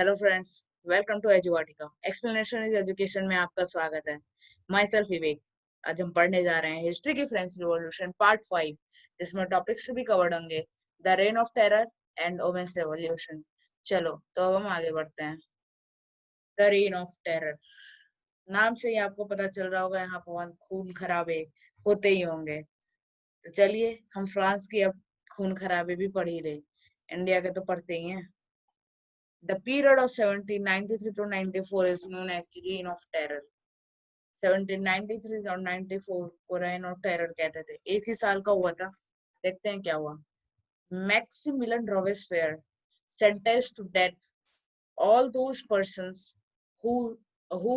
Hello friends, welcome to Eduvatika. Explanation is education में आपका स्वागत है। Myself Vivek. आज हम पढ़ने जा रहे हैं हिस्ट्री की फ्रेंच रिवॉल्यूशन पार्ट 5, जिसमें टॉपिक्स भी कवर्ड होंगे the reign of terror and women's revolution. चलो तो अब हम आगे बढ़ते हैं। द रेन ऑफ टेरर, नाम से ही आपको पता चल रहा होगा यहाँ पर खून खराबे होते ही होंगे। तो चलिए हम फ्रांस की अब खून खराबे भी पढ़ ही दे, इंडिया के तो पढ़ते ही हैं। The period of 1793 to 94 is known as the Reign of Terror. 1793 और 94 को रेन ऑफ टेरर कहते थे। एक ही साल का हुआ था। देखते हैं क्या हुआ। Maximilian Robespierre sentenced to death all those persons who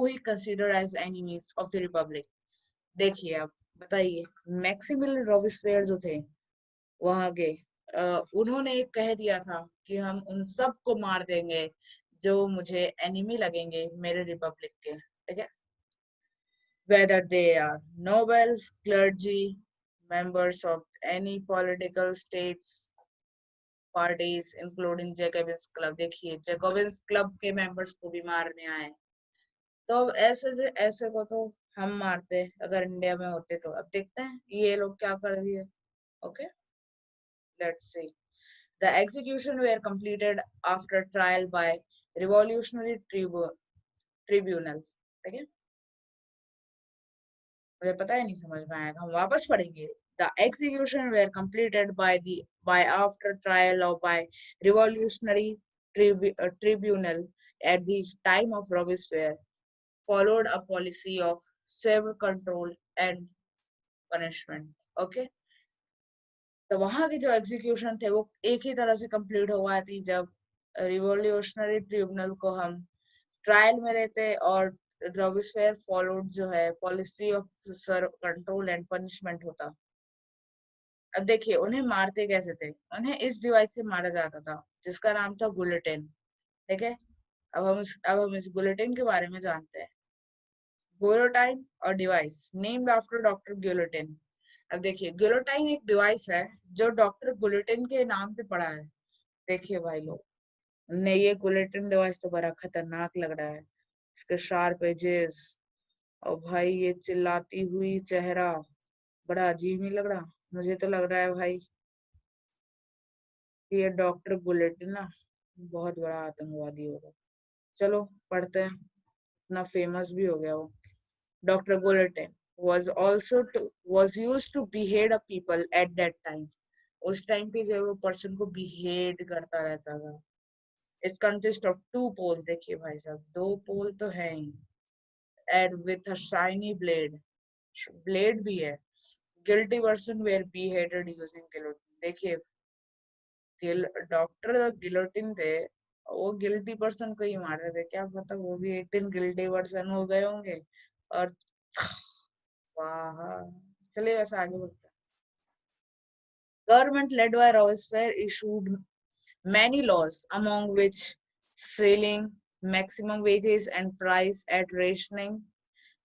he considered as enemies of the republic. देखिए आप बताइए, मैक्सिमिलियन रॉबेस्पियर जो थे वहां के, उन्होंने कह दिया था कि हम उन सब को मार देंगे जो मुझे एनिमी लगेंगे मेरे रिपब्लिक के। ठीक है, whether they are noble, clergy, members of any political states parties including Jacobins club. देखिए जैकोबिन्स क्लब के मेंबर्स को भी मारने आए। तो अब ऐसे को तो हम मारते अगर इंडिया में होते। तो अब देखते हैं ये लोग क्या कर दिए। Okay, let's see. The execution were completed after trial by revolutionary tribunal। ठीक है, मुझे पता है नहीं समझ में आएगा, हम वापस पढ़ेंगे। The execution were completed by after trial or by revolutionary tribunal at the time of Robespierre followed a policy of severe control and punishment। Okay, तो वहां के जो एग्जीक्यूशन थे वो एक ही तरह से कंप्लीट हुआ थी जब रिवॉल्यूशनरी ट्रिब्यूनल को हम ट्रायल में लेते और रॉबेस्पियर फॉलोड जो है policy of control and punishment होता। अब देखिए उन्हें मारते कैसे थे। उन्हें इस डिवाइस से मारा जाता था जिसका नाम था गुलेटिन। ठीक है, अब हम इस गुलेटिन के बारे में जानते हैं। गुलेटाइन और device named after doctor guillotine. अब देखिए गुलेटाइन एक डिवाइस है जो डॉक्टर गुलेटिन के नाम पे पड़ा है। देखिए भाई लोग, नहीं ये गुलेटिन डिवाइस तो बड़ा खतरनाक लग रहा है। इसके शार्प एजेस और भाई ये चिल्लाती हुई चेहरा बड़ा अजीब नहीं लग रहा। मुझे तो लग रहा है भाई कि ये डॉक्टर बुलेटिन ना बहुत बड़ा आतंकवादी होगा। चलो पढ़ते हैं, इतना फेमस भी हो गया वो। Doctor bulletin was used to behead a people at that time। उस टाइम पे जो वो पर्सन को बिहेड करता रहता था। It consist of two pole. देखिए भाई साहब दो पोल तो है ही, and with a shiny blade, blade भी है। Guilty person were beheaded using guillotine। देखिए डॉक्टर गिलोटिन थे, वो गिल्टी पर्सन को ही मारते थे। क्या पता वो भी एक दिन गिल्टी पर्सन हो गए होंगे और स्वाहा। चलिए वैसे आगे बढ़ते हैं। Government led by Robespierre issued many laws, among which ceiling, maximum wages and price at rationing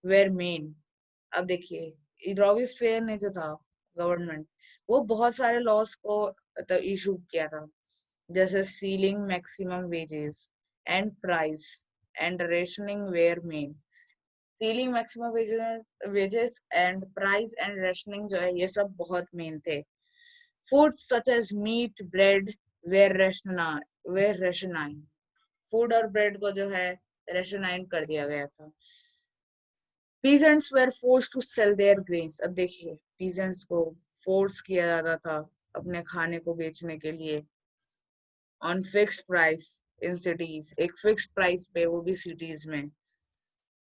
were main। अब देखिए रॉबिस्फेयर ने जो था गवर्नमेंट, वो बहुत सारे लॉस को इशू किया था, जैसे ceiling, maximum wages and price and rationing were main. Ceiling, maximum wages and price and rationing जो है ये सब बहुत मेन थे। Food such as meat, bread were rationed. Food और ब्रेड को जो है रेशनाइन कर दिया गया था। Peasants were forced to sell their grains। अब देखिए peasants को फोर्स किया जाता था अपने खाने को बेचने के लिए on fixed price in cities। एक फिक्स्ड प्राइस पे, वो भी सिटीज में।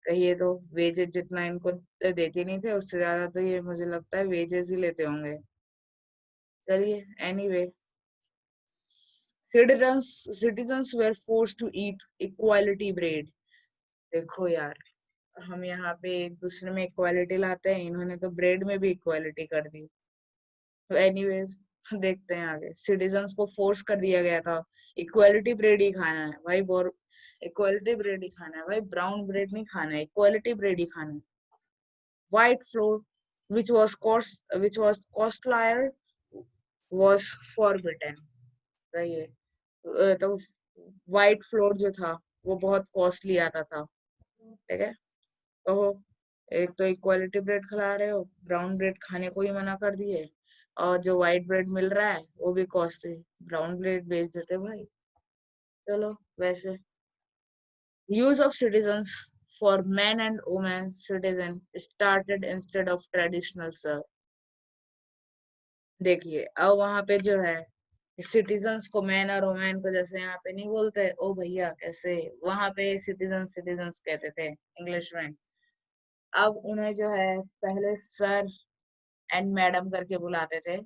कहिए तो वेजेस जितना इनको देते नहीं थे उससे ज्यादा तो ये मुझे लगता है वेजेस ही लेते होंगे। चलिए anyway, citizens were forced to eat equality bread। देखो यार, हम यहाँ पे एक दूसरे में इक्वालिटी लाते हैं, इन्होंने तो ब्रेड में भी इक्वालिटी कर दी। तो एनीवेज देखते हैं आगे। सिटीजन्स को फोर्स कर दिया गया था इक्वालिटी ब्रेड ही खाना है भाई, इक्वालिटी ब्रेड ही खाना है भाई, ब्राउन ब्रेड नहीं खाना है, इक्वालिटी ब्रेड ही खाना है। White floor which was costlier was forbidden। रहिए तो व्हाइट फ्लोर जो था वो बहुत कॉस्टली आता था, ठीक है। ओहो, एक तो इक्वालिटी ब्रेड खिला रहे हो, ब्राउन ब्रेड खाने को ही मना कर दिए, और जो व्हाइट ब्रेड मिल रहा है वो भी कॉस्टली, ब्राउन ब्रेड बेच देते भाई। चलो, वैसे use of citizens for men and women citizen started instead of traditional sir। देखिए अब वहां पे जो है सिटीजन्स को मैन और वुमेन को जैसे यहाँ पे नहीं बोलते ओ भैया कैसे, वहां पे सिटीजन सिटीजन्स कहते थे इंग्लिश में। अब उन्हें जो है पहले सर एंड मैडम करके बुलाते थे,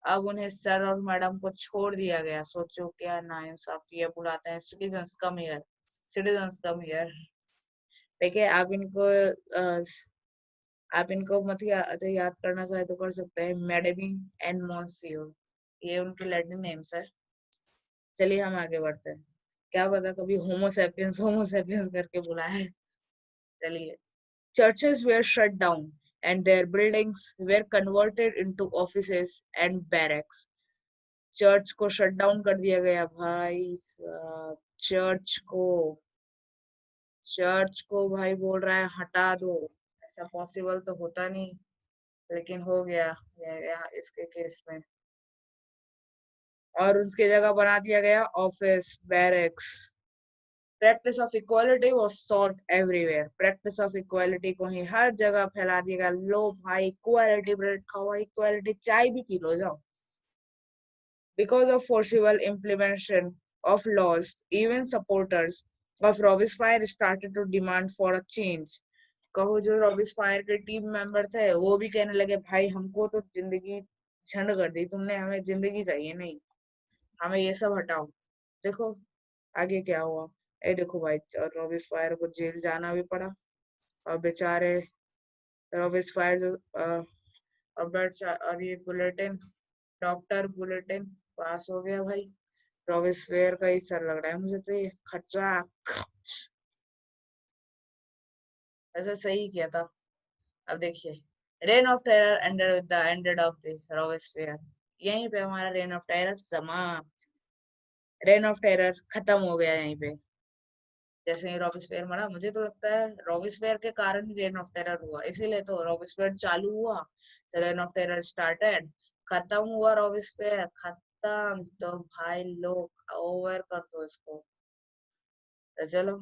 अब उन्हें सर और मैडम को छोड़ दिया गया। सोचो क्या नाइंसाफी है, बुलाते हैं citizens come here, citizens come here. देखिए आप इनको मत तो याद करना चाहे तो कर सकते हैं, मैडमी एंड मॉन्सियो, ये उनके लैटिन नेम्स है। चलिए हम आगे बढ़ते हैं, क्या पता कभी होमोसेपियंस होमोसेपियंस करके बुलाया है। चलिए, churches were shut down and their buildings were converted into offices and barracks। Church को शट डाउन कर दिया गया भाई साहब, चर्च को चर्च को भाई बोल रहा है हटा दो, ऐसा पॉसिबल तो होता नहीं, लेकिन हो गया यहाँ इसके केस में। और उसकी जगह बना दिया गया office, barracks. Practice of equality was taught everywhere, practice of equality को ही हर जगह फैला दिया गया। लो भाई इक्वालिटी ब्रेड खाओ, इक्वालिटी चाय भी पी लो जाओ। Because of forcible implementation of laws, even supporters of Robespierre started to demand for a change। कहो जो रॉबिस्पायर के टीम मेंबर थे वो भी कहने लगे भाई हमको तो जिंदगी झंड कर दी तुमने, हमें जिंदगी चाहिए नहीं, हमें ये सब हटाओ। देखो आगे क्या हुआ, ये देखो भाई रॉबिस्पायर को जेल जाना भी पड़ा, और बेचारे रॉबिस्पायर जो और ये बुलेटिन, डॉक्टर बुलेटिन पास हो गया भाई। रॉबिस्पायर का ही सर लग रहा है मुझे तो ये खर्चा। ऐसा सही किया था। अब देखिए, reign of terror ended with the ended of the Robespierre, यहीं पे हमारा रेन ऑफ टेरर समाप्त, रेन ऑफ टेरर खत्म हो गया यहीं पे। जैसे ही रॉबिस्पेयर मरा, मुझे तो लगता है रॉबिस्पेयर के कारण ही रेन ऑफ टेरर हुआ, इसीलिए तो रॉबिस्पेयर चालू हुआ तो रेन ऑफ टेरर स्टार्टेड, खत्म हुआ रॉबिस्पेयर खत्म तो भाई लोग ओवर कर दो इसको। तो चलो,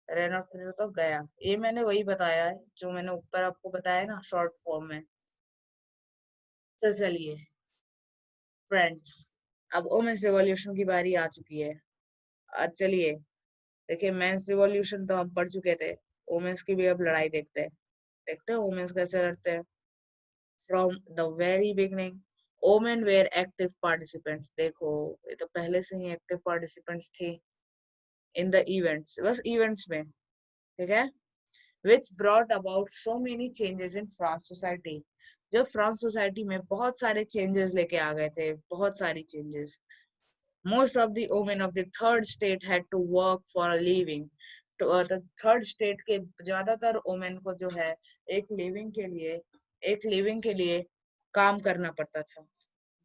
रेन ऑफ टेरर तो गया, ये मैंने वही बताया है जो मैंने ऊपर आपको बताया ना शॉर्ट फॉर्म में। तो चलिए फ्रेंड्स, अब वुमेन्स रिवॉल्यूशन की बारी आ चुकी है। आज चलिए देखिए, मेंस रिवॉल्यूशन तो हम पढ़ चुके थे, वुमेन्स की भी अब लड़ाई देखते हैं, देखते हैं वुमेन्स कैसे लड़ते हैं। From the very beginning women where active participants. देखो ये तो पहले से ही एक्टिव पार्टिसिपेंट्स थी इन द इवेंट्स, बस इवेंट्स में, ठीक है। which brought about so many changes in France society। जो फ्रांस सोसाइटी में बहुत सारे चेंजेस लेके आ गए थे, बहुत सारी changes. Most of the women of the third state had to work for a living। तो थर्ड स्टेट के ज्यादातर वुमेन को जो है एक लिविंग के लिए काम करना पड़ता था।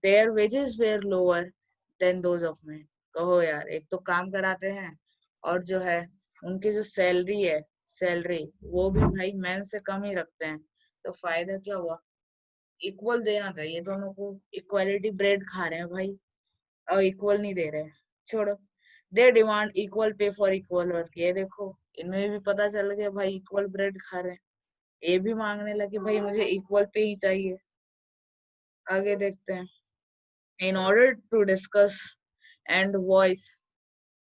Their wages were lower than those of men। कहो यार, एक तो काम कराते हैं और जो है उनकी जो सैलरी है, सैलरी वो भी भाई मैन से कम ही रखते हैं। तो फायदा क्या हुआ, इक्वल देना चाहिए दोनों को, इक्वालिटी ब्रेड खा रहे हैं भाई और इक्वल नहीं दे रहे हैं। छोड़ो, they demand equal pay for equal work. ये देखो इन्हें भी पता चल गया भाई इक्वल ब्रेड खा रहे हैं, ये भी मांगने लगे भाई मुझे इक्वल पे ही चाहिए। आगे देखते हैं, in order to discuss and voice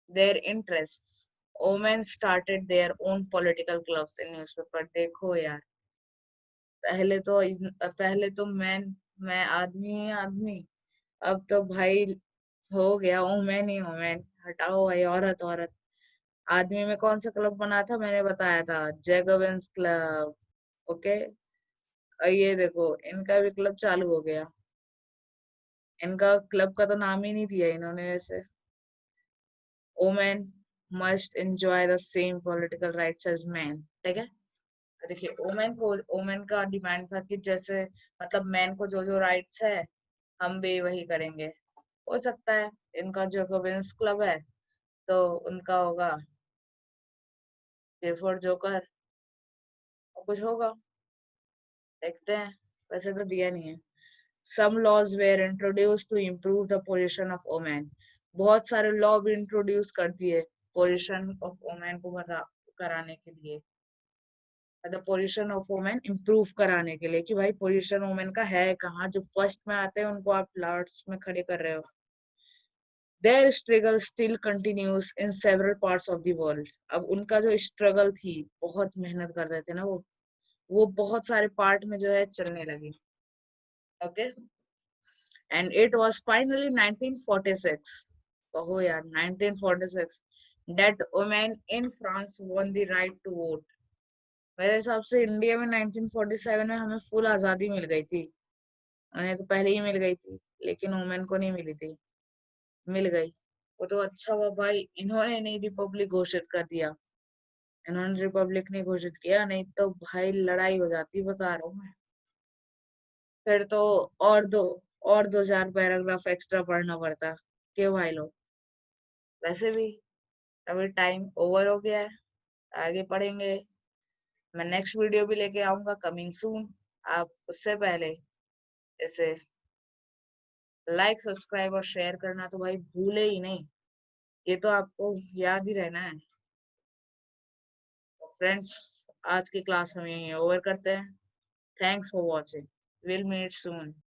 their interests, women started their own political clubs in newspaper। देखो यार, पहले तो मैं आदमी ही आदमी, अब तो भाई हो गया वुमेन ही वुमेन, हटाओ भाई औरत औरत। आदमी में कौन सा क्लब बना था मैंने बताया था, जैकोबिन्स क्लब, ओके। और ये देखो इनका भी क्लब चालू हो गया, इनका क्लब का तो नाम ही नहीं दिया इन्होंने वैसे। Women must enjoy the same political rights as man, ठीक है। देखिए वुमेन का डिमांड था कि जैसे मतलब मैन को जो जो राइट्स है हम भी वही करेंगे। हो सकता है इनका जो वुमेन्स क्लब है तो उनका होगा जे फॉर जोकर, और कुछ होगा, देखते हैं। वैसे तो दिया नहीं है। Some laws were introduced to improve the position of women. बहुत सारे लॉ भी इंट्रोड्यूस कर दिए पोजीशन ऑफ वुमेन को कराने के लिए, मतलब पोजीशन ऑफ वुमेन इम्प्रूव कराने के लिए, कि भाई पोजीशन वुमेन का है कहाँ, जो फर्स्ट में आते हैं उनको आप लास्ट में खड़े कर रहे हो। Their struggle still continues in several parts of the world. अब उनका जो स्ट्रगल थी, बहुत मेहनत करते थे ना वो बहुत सारे पार्ट में जो है चलने लगी। Okay, and it was finally 1946, कहो यार 1946, that women in France won the right to vote. मेरे हिसाब से इंडिया में 1947 में हमें फुल आजादी मिल गई थी। उन्हें तो पहले ही मिल गई थी, लेकिन वुमेन को नहीं मिली थी। मिल गई, वो तो अच्छा हुआ भाई, इन्होंने नहीं रिपब्लिक घोषित कर दिया। इन्होंने रिपब्लिक नहीं घोषित किया, नहीं तो भाई लड़ाई हो जाती, बता रहा हूँ मैं। फिर तो और दो और 2 4 पैराग्राफ एक्स्ट्रा पढ़ना पड़ता। क्यों भाई लोग? वैसे भी अभी टाइम ओवर हो गया है, आगे पढ़ेंगे। मैं नेक्स्ट वीडियो भी लेके आऊंगा, कमिंग सून। आप उससे पहले इसे लाइक, सब्सक्राइब और शेयर करना तो भाई भूले ही नहीं, ये तो आपको याद ही रहना है। फ्रेंड्स, आज की क्लास हम यहीं ओवर करते हैं। Thanks for watching, will meet soon.